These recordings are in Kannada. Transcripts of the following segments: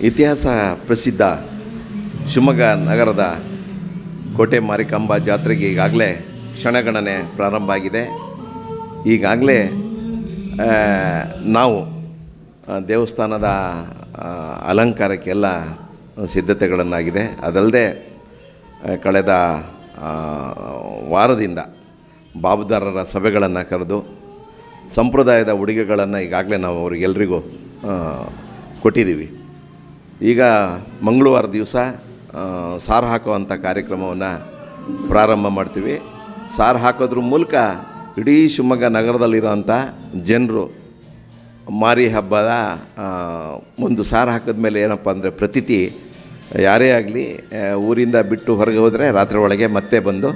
ಇತಿಹಾಸ ಪ್ರಸಿದ್ಧ ಶಿವಮೊಗ್ಗ ನಗರದ ಕೋಟೆ ಮಾರಿಕಾಂಬಾ ಜಾತ್ರೆಗೆ ಈಗಾಗಲೇ ಕ್ಷಣಗಣನೆ ಪ್ರಾರಂಭ ಆಗಿದೆ. ಈಗಾಗಲೇ ನಾವು ದೇವಸ್ಥಾನದ ಅಲಂಕಾರಕ್ಕೆಲ್ಲ ಸಿದ್ಧತೆಗಳನ್ನಾಗಿದೆ. ಅದಲ್ಲದೆ ಕಳೆದ ವಾರದಿಂದ ಬಾಬುದಾರರ ಸಭೆಗಳನ್ನು ಕರೆದು ಸಂಪ್ರದಾಯದ ಉಡುಗೆಗಳನ್ನು ಈಗಾಗಲೇ ನಾವು ಅವರಿಗೆಲ್ರಿಗೂ ಕೊಟ್ಟಿದ್ದೀವಿ. ಈಗ ಮಂಗಳವಾರ ದಿವಸ ಸಾರು ಹಾಕುವಂಥ ಕಾರ್ಯಕ್ರಮವನ್ನು ಪ್ರಾರಂಭ ಮಾಡ್ತೀವಿ. ಸಾರು ಹಾಕೋದ್ರ ಮೂಲಕ ಇಡೀ ಶಿವಮೊಗ್ಗ ನಗರದಲ್ಲಿರೋಂಥ ಜನರು ಮಾರಿ ಹಬ್ಬದ ಒಂದು ಸಾರು ಹಾಕಿದ ಮೇಲೆ ಏನಪ್ಪ ಅಂದರೆ ಪ್ರತೀತಿ ಯಾರೇ ಆಗಲಿ ಊರಿಂದ ಬಿಟ್ಟು ಹೊರಗೆ ಹೋದರೆ ರಾತ್ರಿ ಒಳಗೆ ಮತ್ತೆ ಬಂದು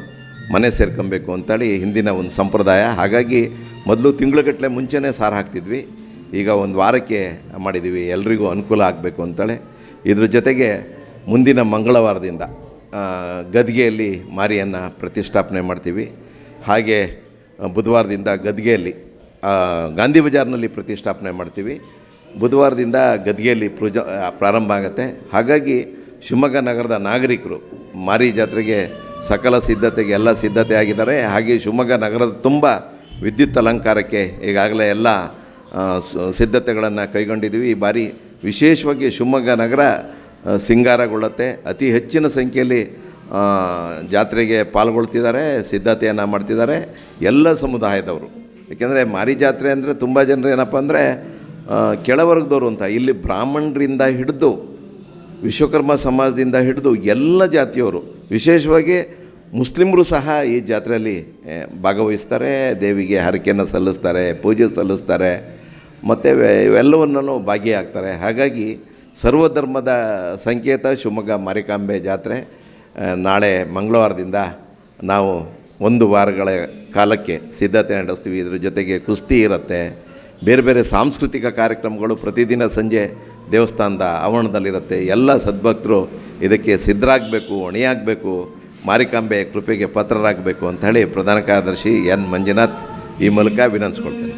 ಮನೆ ಸೇರ್ಕೊಬೇಕು ಅಂತೇಳಿ ಹಿಂದಿನ ಒಂದು ಸಂಪ್ರದಾಯ. ಹಾಗಾಗಿ ಮೊದಲು ತಿಂಗಳುಗಟ್ಟಲೆ ಮುಂಚೆನೇ ಸಾರು ಹಾಕ್ತಿದ್ವಿ. ಈಗ ಒಂದು ವಾರಕ್ಕೆ ಮಾಡಿದ್ದೀವಿ, ಎಲ್ರಿಗೂ ಅನುಕೂಲ ಆಗಬೇಕು ಅಂತೇಳಿ. ಇದ್ರ ಜೊತೆಗೆ ಮುಂದಿನ ಮಂಗಳವಾರದಿಂದ ಗದ್ಗೆಯಲ್ಲಿ ಮಾರಿಯನ್ನು ಪ್ರತಿಷ್ಠಾಪನೆ ಮಾಡ್ತೀವಿ. ಹಾಗೆ ಬುಧವಾರದಿಂದ ಗದ್ಗೆಯಲ್ಲಿ ಗಾಂಧಿ ಬಜಾರ್ನಲ್ಲಿ ಪ್ರತಿಷ್ಠಾಪನೆ ಮಾಡ್ತೀವಿ. ಬುಧವಾರದಿಂದ ಗದ್ಗೆಯಲ್ಲಿ ಪ್ರಾರಂಭ ಆಗುತ್ತೆ. ಹಾಗಾಗಿ ಶಿವಮೊಗ್ಗ ನಗರದ ನಾಗರಿಕರು ಮಾರಿ ಜಾತ್ರೆಗೆ ಸಕಲ ಸಿದ್ಧತೆಗೆ ಎಲ್ಲ ಸಿದ್ಧತೆ ಆಗಿದ್ದಾರೆ. ಹಾಗೆ ಶಿವಮೊಗ್ಗ ನಗರದ ತುಂಬ ವಿದ್ಯುತ್ ಅಲಂಕಾರಕ್ಕೆ ಈಗಾಗಲೇ ಎಲ್ಲ ಸಿದ್ಧತೆಗಳನ್ನು ಕೈಗೊಂಡಿದ್ದೀವಿ. ಈ ಬಾರಿ ವಿಶೇಷವಾಗಿ ಶಿವಮೊಗ್ಗ ನಗರ ಸಿಂಗಾರಗೊಳ್ಳುತ್ತೆ. ಅತಿ ಹೆಚ್ಚಿನ ಸಂಖ್ಯೆಯಲ್ಲಿ ಜಾತ್ರೆಗೆ ಪಾಲ್ಗೊಳ್ತಿದ್ದಾರೆ, ಸಿದ್ಧತೆಯನ್ನು ಮಾಡ್ತಿದ್ದಾರೆ ಎಲ್ಲ ಸಮುದಾಯದವರು. ಏಕೆಂದರೆ ಮಾರಿ ಜಾತ್ರೆ ಅಂದರೆ ತುಂಬ ಜನರು ಏನಪ್ಪ ಅಂದರೆ ಕೆಳವರ್ಗದವರು ಅಂತ. ಇಲ್ಲಿ ಬ್ರಾಹ್ಮಣರಿಂದ ಹಿಡಿದು ವಿಶ್ವಕರ್ಮ ಸಮಾಜದಿಂದ ಹಿಡಿದು ಎಲ್ಲ ಜಾತಿಯವರು, ವಿಶೇಷವಾಗಿ ಮುಸ್ಲಿಮರು ಸಹ ಈ ಜಾತ್ರೆಯಲ್ಲಿ ಭಾಗವಹಿಸ್ತಾರೆ. ದೇವಿಗೆ ಹರಕೆಯನ್ನು ಸಲ್ಲಿಸ್ತಾರೆ, ಪೂಜೆ ಸಲ್ಲಿಸ್ತಾರೆ, ಮತ್ತು ಇವೆಲ್ಲವನ್ನೂ ಭಾಗಿಯಾಗ್ತಾರೆ. ಹಾಗಾಗಿ ಸರ್ವಧರ್ಮದ ಸಂಕೇತ ಶಿವಮೊಗ್ಗ ಮಾರಿಕಾಂಬೆ ಜಾತ್ರೆ. ನಾಳೆ ಮಂಗಳವಾರದಿಂದ ನಾವು ಒಂದು ವಾರಗಳ ಕಾಲಕ್ಕೆ ಸಿದ್ಧತೆ ನಡೆಸ್ತೀವಿ. ಇದ್ರ ಜೊತೆಗೆ ಕುಸ್ತಿ ಇರುತ್ತೆ, ಬೇರೆ ಬೇರೆ ಸಾಂಸ್ಕೃತಿಕ ಕಾರ್ಯಕ್ರಮಗಳು ಪ್ರತಿದಿನ ಸಂಜೆ ದೇವಸ್ಥಾನದ ಆವರಣದಲ್ಲಿರುತ್ತೆ. ಎಲ್ಲ ಸದ್ಭಕ್ತರು ಇದಕ್ಕೆ ಸಿದ್ಧರಾಗಬೇಕು, ಹೊಣೆಯಾಗಬೇಕು, ಮಾರಿಕಾಂಬೆ ಕೃಪೆಗೆ ಪಾತ್ರರಾಗಬೇಕು ಅಂತ ಹೇಳಿ ಪ್ರಧಾನ ಕಾರ್ಯದರ್ಶಿ ಎನ್ ಮಂಜುನಾಥ್ ಈ ಮೂಲಕ ವಿನಂತಿಸ್ಕೊಳ್ತೇನೆ.